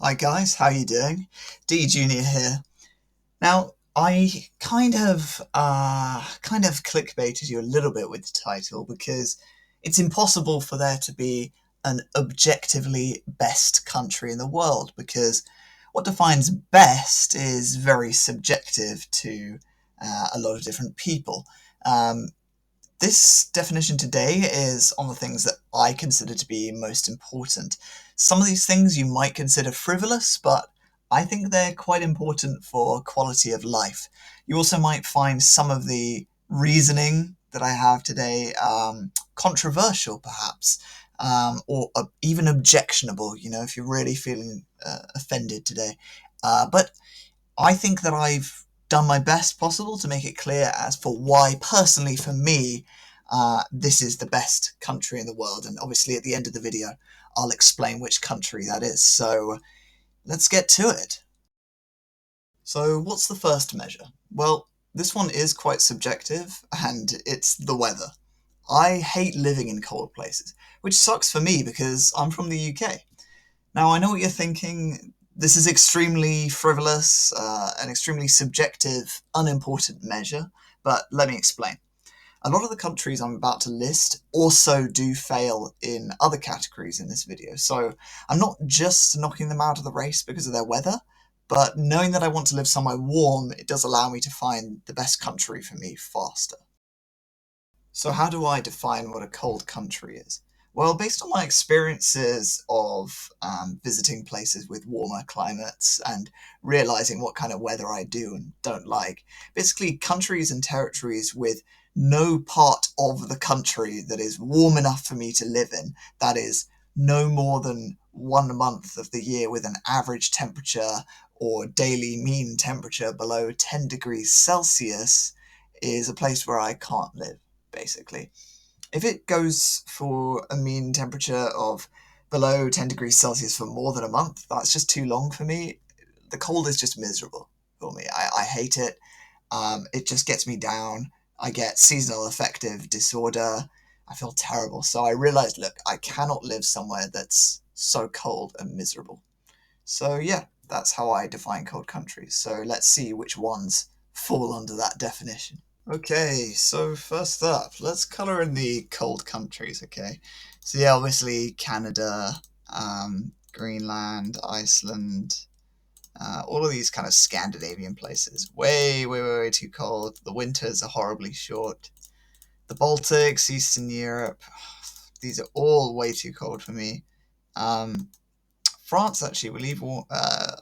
Hi guys, how you doing? D Junior here. Now, I kind of clickbaited you a little bit with the title because it's impossible for there to be an objectively best country in the world because what defines best is very subjective to a lot of different people. Um, this definition today is on the things that I consider to be most important. Some of these things you might consider frivolous, but I think they're quite important for quality of life. You also might find some of the reasoning that I have today controversial, perhaps, or even objectionable, if you're really feeling offended today. But I think that I've done my best possible to make it clear as for why, personally, for me, this is the best country in the world. And obviously, at the end of the video, I'll explain which country that is. So let's get to it. So, what's the first measure? Well, this one is quite subjective, and it's the weather. I hate living in cold places, which sucks for me because I'm from the UK. Now, I know what you're thinking. This is extremely frivolous, an extremely subjective, unimportant measure, but let me explain. A lot of the countries I'm about to list also do fail in other categories in this video, so I'm not just knocking them out of the race because of their weather, but knowing that I want to live somewhere warm, it does allow me to find the best country for me faster. So how do I define what a cold country is? Well, based on my experiences of visiting places with warmer climates and realizing what kind of weather I do and don't like, basically countries and territories with no part of the country that is warm enough for me to live in, that is no more than 1 month of the year with an average temperature or daily mean temperature below 10 degrees Celsius, is a place where I can't live, basically. If it goes for a mean temperature of below 10 degrees Celsius for more than a month, that's just too long for me. The cold is just miserable for me. I hate it. It just gets me down. I get seasonal affective disorder. I feel terrible. So I realized, look, I cannot live somewhere that's so cold and miserable. So yeah, that's how I define cold countries. So let's see which ones fall under that definition. Okay, so first up, let's colour in the cold countries, okay? So yeah, obviously Canada, Greenland, Iceland, all of these kind of Scandinavian places. Way, way, way, way too cold. The winters are horribly short. The Baltics, Eastern Europe, these are all way too cold for me. Um, France, actually, we leave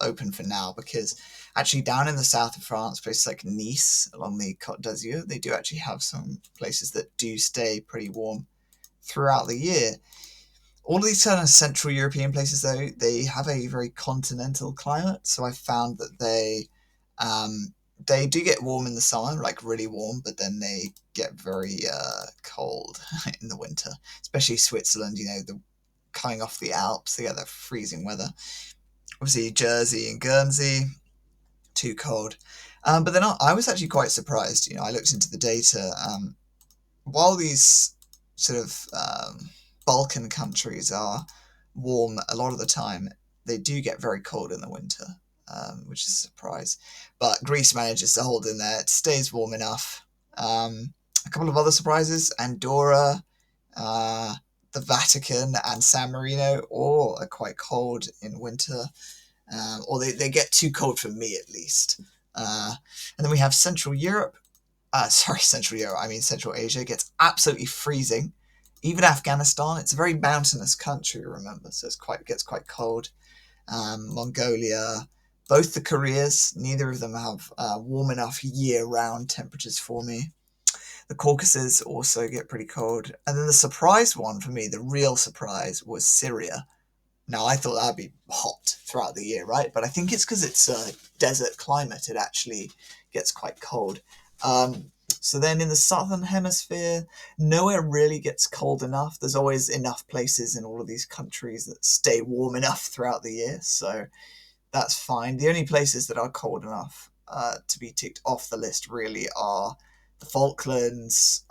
open for now because actually down in the south of France, places like Nice along the Côte d'Azur, they do actually have some places that do stay pretty warm throughout the year. All of these kind of Central European places, though, they have a very continental climate, so I found that they do get warm in the summer, like really warm, but then they get very cold in the winter, especially Switzerland. The coming off the Alps, they get that freezing weather. Obviously, Jersey and Guernsey, too cold. But then I was actually quite surprised. I looked into the data. While these sort of Balkan countries are warm a lot of the time, they do get very cold in the winter, which is a surprise. But Greece manages to hold in there. It stays warm enough. A couple of other surprises: Andorra, uh, the Vatican, and San Marino all are quite cold in winter, or they get too cold for me at least. And then we have Central Europe. Sorry, Central Europe. I mean Central Asia gets absolutely freezing. Even Afghanistan, it's a very mountainous country, remember, so it gets quite cold. Mongolia, both the Koreas, neither of them have warm enough year-round temperatures for me. The Caucasus also get pretty cold. And then the surprise one for me, the real surprise, was Syria. Now, I thought that'd be hot throughout the year, right? But I think it's because it's a desert climate, it actually gets quite cold. So then in the southern hemisphere, nowhere really gets cold enough. There's always enough places in all of these countries that stay warm enough throughout the year, so that's fine. The only places that are cold enough to be ticked off the list really are the Falklands,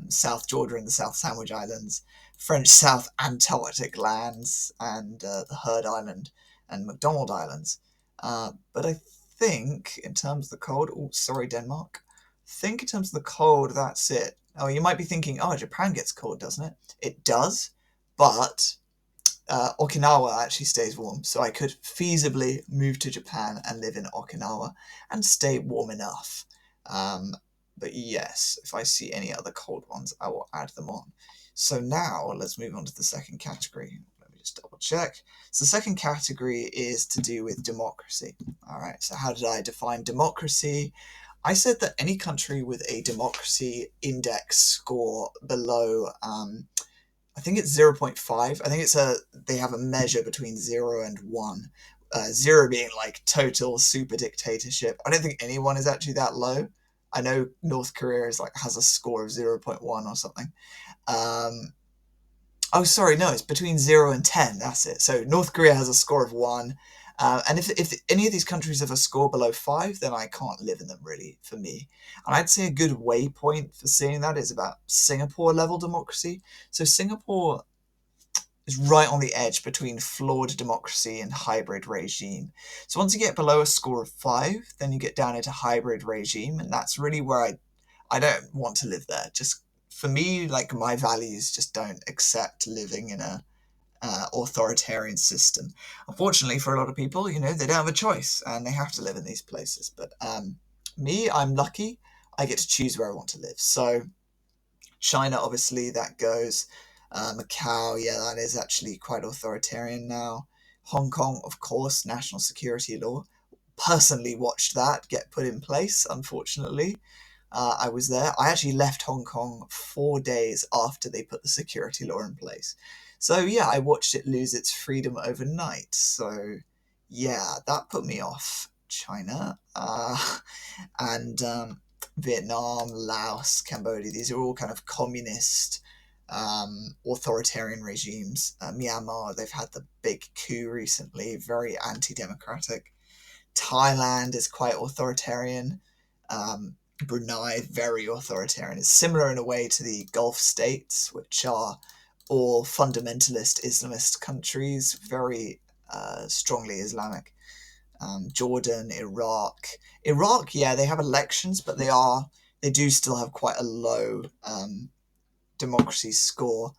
South Georgia and the South Sandwich Islands, French South Antarctic lands, and the Heard Island and McDonald Islands. But I think in terms of the cold, oh, sorry, Denmark. I think in terms of the cold, that's it. Oh, you might be thinking, oh, Japan gets cold, doesn't it? It does, but Okinawa actually stays warm, so I could feasibly move to Japan and live in Okinawa and stay warm enough. But yes, if I see any other cold ones, I will add them on. So now let's move on to the second category. Let me just double check. So the second category is to do with democracy. All right, so how did I define democracy? I said that any country with a democracy index score below I think it's 0.5. I think they have a measure between 0 and 1. 0 being like total super dictatorship. I don't think anyone is actually that low. I know North Korea has a score of 0.1 or something. Oh, sorry, no, it's between 0 and 10. That's it. So North Korea has a score of 1. And if any of these countries have a score below 5, then I can't live in them, really, for me. And I'd say a good waypoint for seeing that is about Singapore level democracy. So Singapore is right on the edge between flawed democracy and hybrid regime. So once you get below a score of 5, then you get down into hybrid regime, and that's really where I don't want to live there. Just for me, like, my values just don't accept living in a authoritarian system. Unfortunately, for a lot of people, they don't have a choice and they have to live in these places. But me, I'm lucky. I get to choose where I want to live. So China, obviously, that goes. Macau, yeah, that is actually quite authoritarian now. Hong Kong, of course, national security law. Personally watched that get put in place, unfortunately. I was there. I actually left Hong Kong 4 days after they put the security law in place. So yeah, I watched it lose its freedom overnight. So yeah, that put me off China. And Vietnam, Laos, Cambodia, these are all kind of communist, authoritarian regimes. Myanmar, they've had the big coup recently, very anti-democratic. Thailand is quite authoritarian. Brunei, very authoritarian. It's similar in a way to the Gulf states, which are all fundamentalist Islamist countries, very strongly Islamic. Jordan, Iraq. Iraq, yeah, they have elections, but they do still have quite a low democracy score.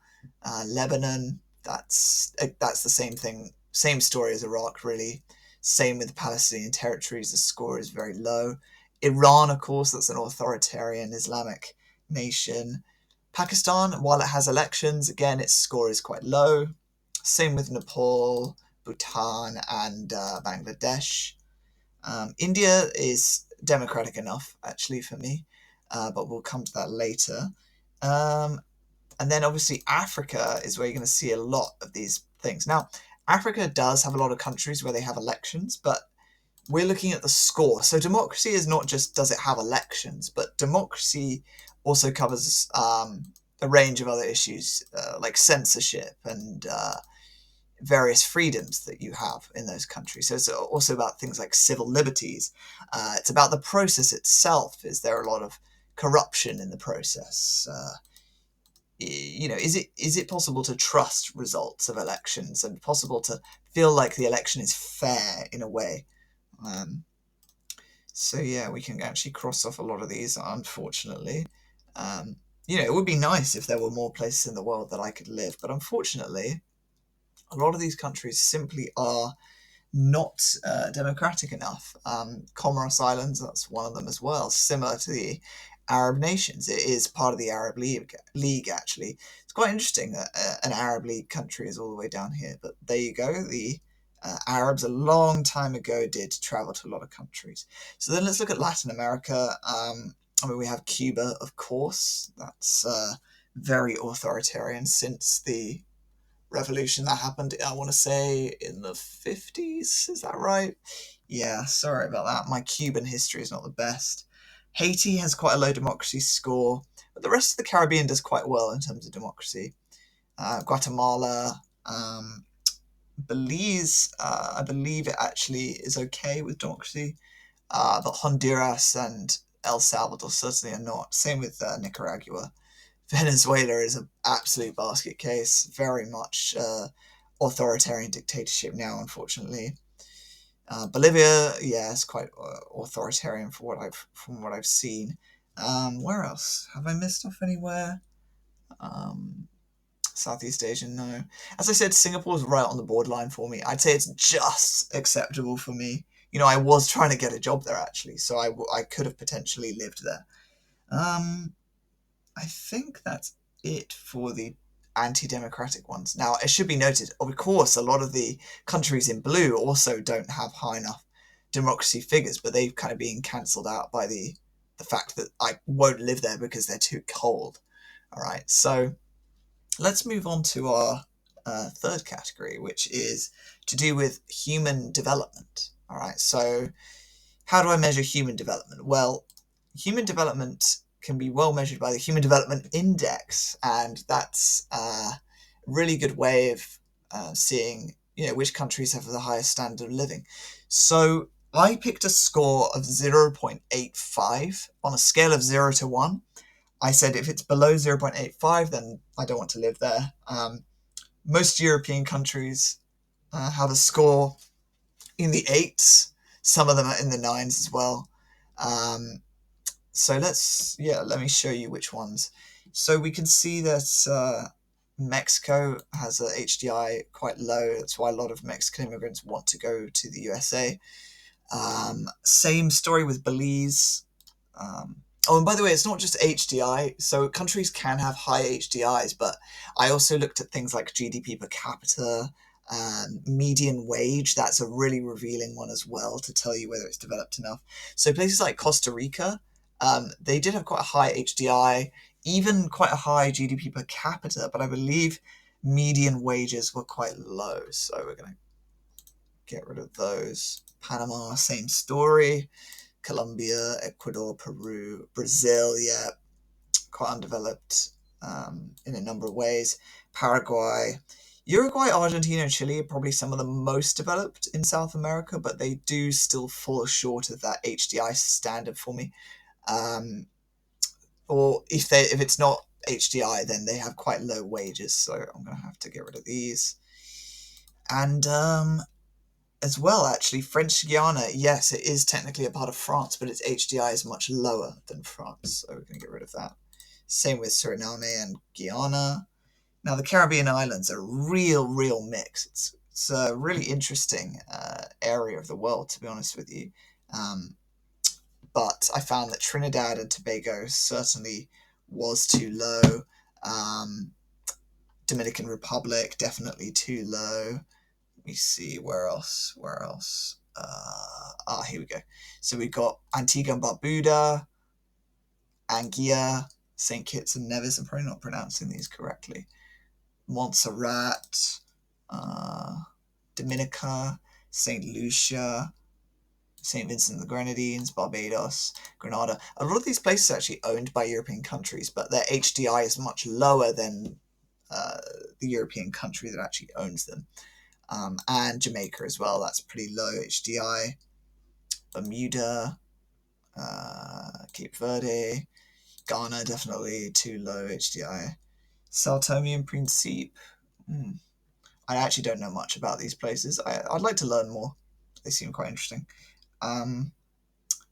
Lebanon, that's the same thing, same story as Iraq, really. Same with the Palestinian territories, the score is very low. Iran, of course, that's an authoritarian Islamic nation. Pakistan, while it has elections, again, its score is quite low. Same with Nepal, Bhutan, and Bangladesh. India is democratic enough, actually, for me, but we'll come to that later. And then, obviously, Africa is where you're going to see a lot of these things. Now, Africa does have a lot of countries where they have elections, but we're looking at the score. So democracy is not just does it have elections, but democracy also covers a range of other issues like censorship and various freedoms that you have in those countries. So it's also about things like civil liberties. It's about the process itself. Is there a lot of corruption in the process? Is it possible to trust results of elections and possible to feel like the election is fair in a way? So yeah, we can actually cross off a lot of these, unfortunately. It would be nice if there were more places in the world that I could live, but unfortunately, a lot of these countries simply are not democratic enough. Comoros Islands, that's one of them as well, similar to the Arab nations. It is part of the Arab League actually. It's quite interesting that an Arab League country is all the way down here, but there you go. The Arabs a long time ago did travel to a lot of countries. So then let's look at Latin America. We have Cuba, of course. That's very authoritarian since the revolution that happened, I want to say, in the 50s. Is that right? Yeah, sorry about that. My Cuban history is not the best. Haiti has quite a low democracy score, but the rest of the Caribbean does quite well in terms of democracy. Guatemala, Belize, I believe it actually is okay with democracy, but Honduras and El Salvador certainly are not. Same with Nicaragua. Venezuela is an absolute basket case, very much authoritarian dictatorship now, unfortunately. Bolivia, yeah, it's quite authoritarian from what I've seen. Where else have I missed off anywhere? Southeast Asian, no. As I said, Singapore's right on the borderline for me. I'd say it's just acceptable for me. I was trying to get a job there actually, so I could have potentially lived there. I think that's it for the anti-democratic ones. Now, it should be noted, of course, a lot of the countries in blue also don't have high enough democracy figures, but they've kind of been cancelled out by the fact that I won't live there because they're too cold. All right, so let's move on to our third category, which is to do with human development. All right, so how do I measure human development? Well, human development can be well measured by the Human Development Index, and that's a really good way of seeing which countries have the highest standard of living. So I picked a score of 0.85 on a scale of 0 to 1. I said if it's below 0.85, then I don't want to live there. Most European countries have a score in the 8s. Some of them are in the 9s as well. So let me show you which ones. So we can see that Mexico has a HDI quite low. That's why a lot of Mexican immigrants want to go to the USA. Same story with Belize. And by the way, it's not just HDI. So countries can have high HDIs, but I also looked at things like GDP per capita, median wage. That's a really revealing one as well to tell you whether it's developed enough. So places like Costa Rica, they did have quite a high HDI, even quite a high GDP per capita, but I believe median wages were quite low. So we're going to get rid of those. Panama, same story. Colombia, Ecuador, Peru, Brazil, yeah, quite undeveloped in a number of ways. Paraguay, Uruguay, Argentina, and Chile are probably some of the most developed in South America, but they do still fall short of that HDI standard for me. Or if it's not HDI, then they have quite low wages, so I'm going to have to get rid of these. And as well, actually, French Guiana, yes, it is technically a part of France, but its HDI is much lower than France, so we're going to get rid of that. Same with Suriname and Guyana. Now, the Caribbean islands are a real mix. It's a really interesting area of the world, to be honest with you. But I found that Trinidad and Tobago certainly was too low. Dominican Republic, definitely too low. Let me see, where else? Here we go. So we've got Antigua and Barbuda, Anguilla, St. Kitts and Nevis. I'm probably not pronouncing these correctly. Montserrat, Dominica, St. Lucia, St. Vincent and the Grenadines, Barbados, Grenada. A lot of these places are actually owned by European countries, but their HDI is much lower than the European country that actually owns them. And Jamaica as well, that's pretty low HDI. Bermuda, Cape Verde, Ghana, definitely too low HDI. Sao Tome and Principe, I actually don't know much about these places. I'd like to learn more. They seem quite interesting.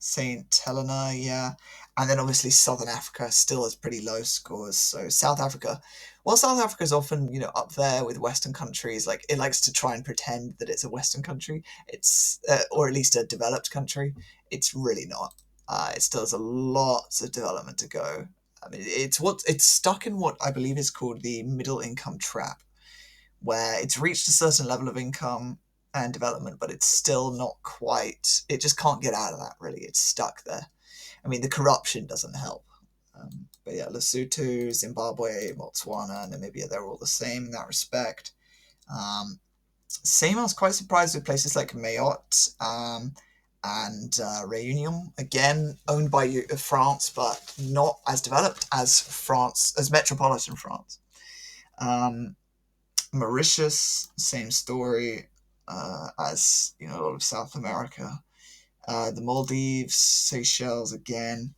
St. Helena, yeah. And then obviously Southern Africa still has pretty low scores. So South Africa, well, South Africa is often, up there with Western countries. Like, it likes to try and pretend that it's a Western country. It's, or at least a developed country. It's really not. It still has a lot of development to go. I mean, it's stuck in what I believe is called the middle income trap, where it's reached a certain level of income and development, but it's still not quite, it just can't get out of that, really. It's stuck there. I mean, the corruption doesn't help. But yeah, Lesotho, Zimbabwe, Botswana, Namibia, they're all the same in that respect. Same, I was quite surprised with places like Mayotte and Réunion, again, owned by France, but not as developed as France, as metropolitan France. Mauritius, same story as a lot of South America. The Maldives, Seychelles again,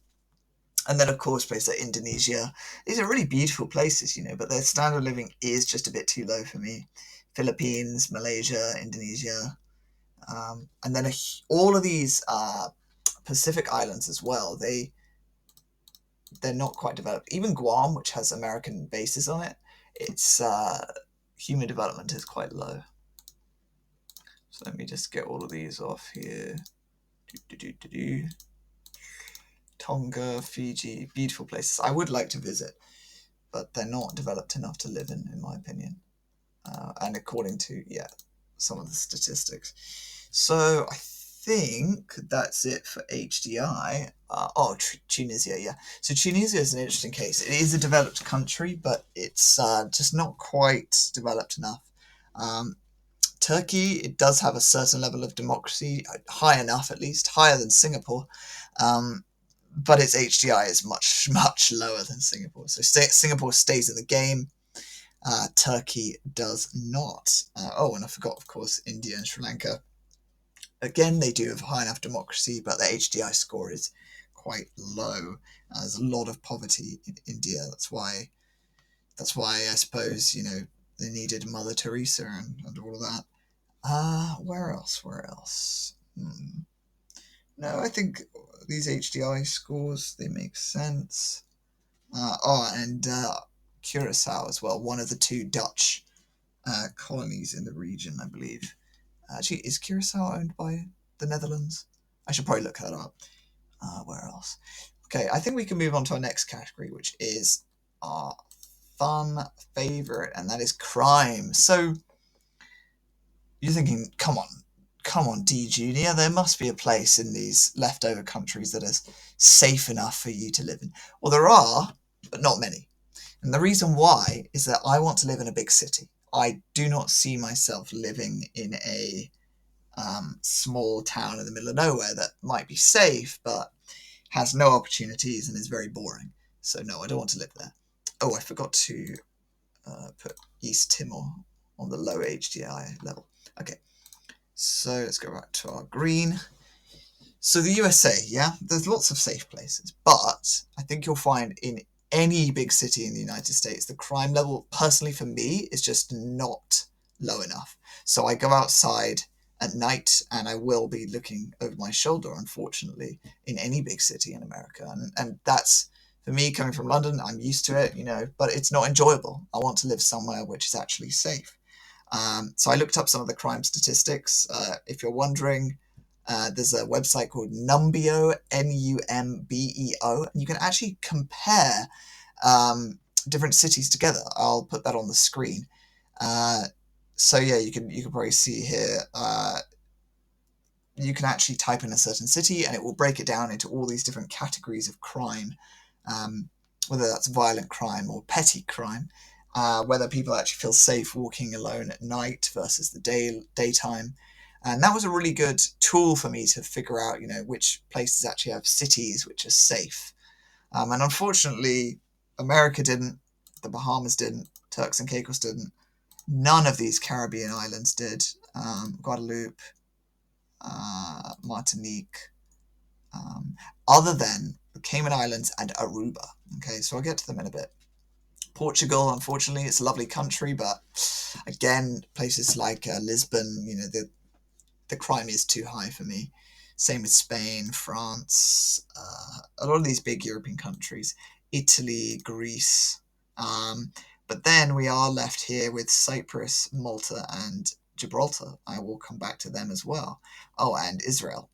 and then of course places like Indonesia. These are really beautiful places, but their standard of living is just a bit too low for me. Philippines, Malaysia, Indonesia, and then all of these Pacific islands as well. They're not quite developed. Even Guam, which has American bases on it, its human development is quite low. So let me just get all of these off here. Tonga, Fiji, beautiful places. I would like to visit, but they're not developed enough to live in my opinion. And according to, some of the statistics. So I think that's it for HDI. Tunisia, yeah. So Tunisia is an interesting case. It is a developed country, but it's just not quite developed enough. Turkey, it does have a certain level of democracy, high enough at least, higher than Singapore, but its HDI is much, much lower than Singapore. So Singapore stays in the game. Turkey does not. And I forgot, of course, India and Sri Lanka. Again, they do have high enough democracy, but the HDI score is quite low. There's a lot of poverty in India. That's why I suppose, they needed Mother Teresa and all of that. Where else? No, I think these HDI scores, they make sense. And Curacao as well, one of the two Dutch colonies in the region, I believe. Actually, is Curacao owned by the Netherlands? I should probably look that up. Where else? Okay, I think we can move on to our next category, which is our fun favorite, and that is crime. So you're thinking, come on, D Junior, there must be a place in these leftover countries that is safe enough for you to live in. Well, there are, but not many. And the reason why is that I want to live in a big city. I do not see myself living in a small town in the middle of nowhere that might be safe, but has no opportunities and is very boring. So no, I don't want to live there. Oh, I forgot to put East Timor on the low HDI level. Okay, so let's go back to our green. So the USA, yeah, there's lots of safe places, but I think you'll find in any big city in the United States, the crime level, personally for me, is just not low enough. So I go outside at night and I will be looking over my shoulder, unfortunately, in any big city in America. And that's, for me, coming from London, I'm used to it, but it's not enjoyable. I want to live somewhere which is actually safe. So I looked up some of the crime statistics. If you're wondering, there's a website called Numbeo, Numbeo, and you can actually compare different cities together. I'll put that on the screen. So yeah, you can probably see here. You can actually type in a certain city, and it will break it down into all these different categories of crime, whether that's violent crime or petty crime. Whether people actually feel safe walking alone at night versus the daytime. And that was a really good tool for me to figure out, which places actually have cities which are safe. And unfortunately, America didn't, the Bahamas didn't, Turks and Caicos didn't. None of these Caribbean islands did. Guadeloupe, Martinique, other than the Cayman Islands and Aruba. Okay, so I'll get to them in a bit. Portugal, unfortunately, it's a lovely country, but again, places like Lisbon, the crime is too high for me. Same with Spain, France, a lot of these big European countries, Italy, Greece. But then we are left here with Cyprus, Malta, and Gibraltar. I will come back to them as well. Oh, and Israel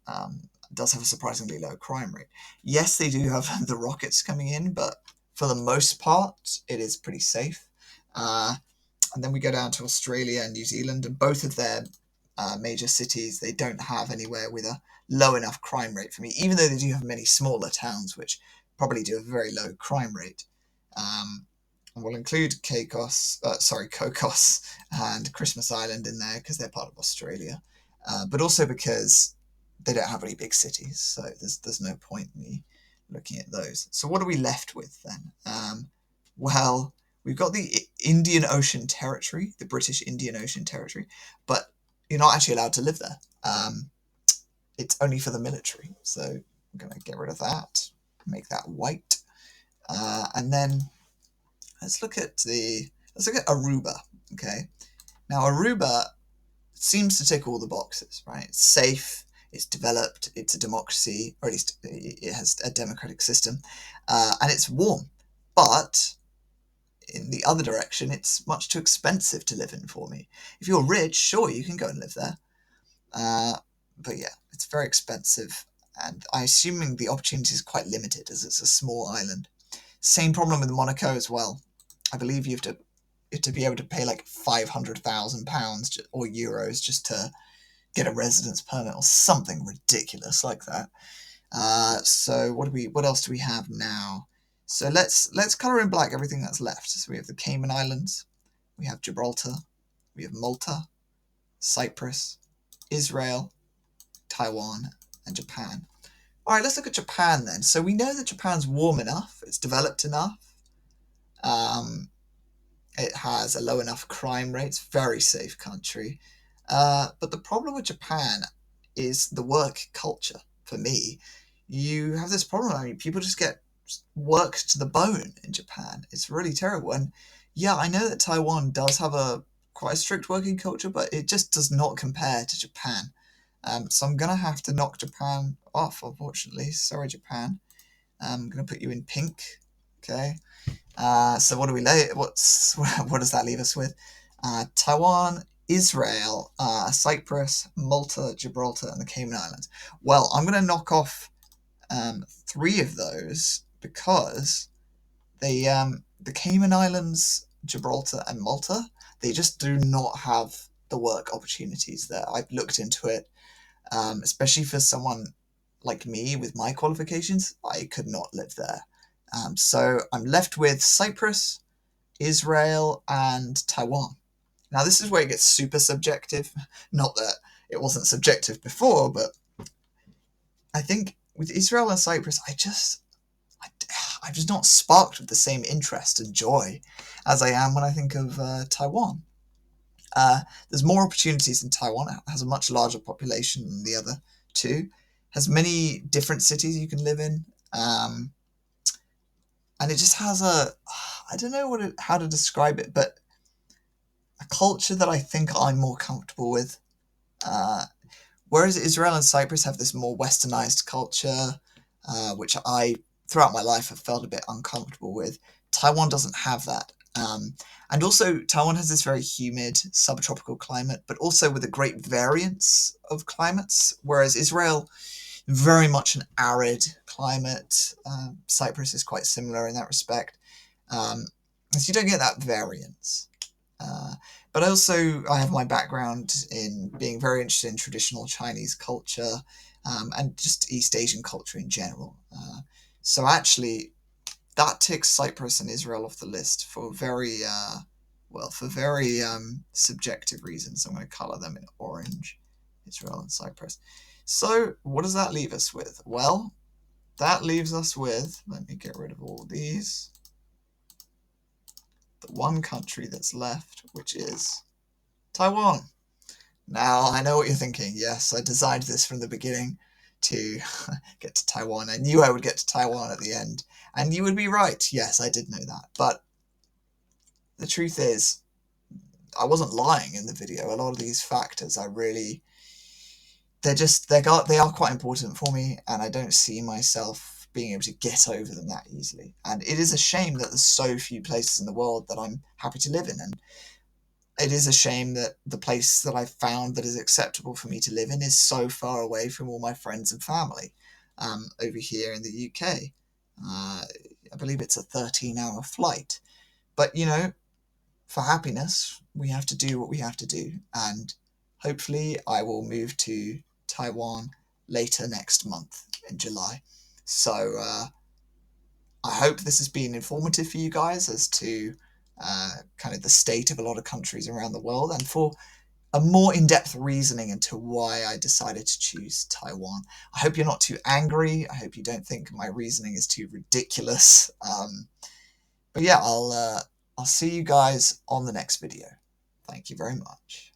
does have a surprisingly low crime rate. Yes, they do have the rockets coming in, but for the most part, it is pretty safe. And then we go down to Australia and New Zealand, and both of their major cities, they don't have anywhere with a low enough crime rate for me, even though they do have many smaller towns which probably do a very low crime rate. And we'll include Cocos and Christmas Island in there because they're part of Australia, but also because they don't have any big cities, so there's no point in me looking at those. So what are we left with then? Well, we've got the Indian Ocean Territory, the British Indian Ocean Territory, but you're not actually allowed to live there. It's only for the military, so I'm going to get rid of that, make that white, and then let's look at Aruba. Okay, Now, Aruba seems to tick all the boxes, right? It's safe, it's developed, it's a democracy, or at least it has a democratic system, and it's warm. But in the other direction, it's much too expensive to live in for me. If you're rich, sure, you can go and live there. But yeah, it's very expensive, and I'm assuming the opportunity is quite limited as it's a small island. Same problem with Monaco as well. I believe you have to be able to pay like £500,000 or euros just to get a residence permit or something ridiculous like that. So what else do we have now? So let's color in black everything that's left. So we have the Cayman Islands, we have Gibraltar, we have Malta, Cyprus, Israel, Taiwan, and Japan. All right, let's look at Japan then. So we know that Japan's warm enough, it's developed enough, um, it has a low enough crime rate, it's a very safe country. But the problem with Japan is the work culture. For me, you have this problem. I mean, people just get worked to the bone in Japan. It's really terrible. And yeah, I know that Taiwan does have a quite a strict working culture, but it just does not compare to Japan. So I'm gonna have to knock Japan off, unfortunately. Sorry, Japan. I'm gonna put you in pink. Okay. So what do we lay? What does that leave us with? Taiwan, Israel, Cyprus, Malta, Gibraltar, and the Cayman Islands. Well, I'm going to knock off 3 of those because the Cayman Islands, Gibraltar, and Malta, they just do not have the work opportunities there. I've looked into it, especially for someone like me with my qualifications. I could not live there. So I'm left with Cyprus, Israel, and Taiwan. Now, this is where it gets super subjective. Not that it wasn't subjective before, but I think with Israel and Cyprus, I'm just not sparked with the same interest and joy as I am when I think of Taiwan. There's more opportunities in Taiwan. It has a much larger population than the other 2. Has many different cities you can live in. And it just has I don't know how to describe it, but a culture that I think I'm more comfortable with. Whereas Israel and Cyprus have this more westernized culture, which I, throughout my life, have felt a bit uncomfortable with. Taiwan doesn't have that. And also, Taiwan has this very humid subtropical climate, but also with a great variance of climates, whereas Israel, very much an arid climate. Cyprus is quite similar in that respect. So you don't get that variance. But also, I have my background in being very interested in traditional Chinese culture and just East Asian culture in general. So actually, that ticks Cyprus and Israel off the list for very, subjective reasons. I'm going to colour them in orange, Israel and Cyprus. So what does that leave us with? Well, that leaves us with, let me get rid of all these, the one country that's left, which is Taiwan. Now, I know what you're thinking. Yes, I designed this from the beginning to get to Taiwan. I knew I would get to Taiwan at the end. And you would be right. Yes, I did know that. But the truth is, I wasn't lying in the video. A lot of these factors they are quite important for me, and I don't see myself being able to get over them that easily. And it is a shame that there's so few places in the world that I'm happy to live in, and it is a shame that the place that I've found that is acceptable for me to live in is so far away from all my friends and family over here in the UK. I believe it's a 13-hour flight. But, for happiness, we have to do what we have to do. And hopefully I will move to Taiwan later next month in July. So I hope this has been informative for you guys as to kind of the state of a lot of countries around the world, and for a more in-depth reasoning into why I decided to choose Taiwan. I hope you're not too angry. I hope you don't think my reasoning is too ridiculous. But yeah, I'll see you guys on the next video. Thank you very much.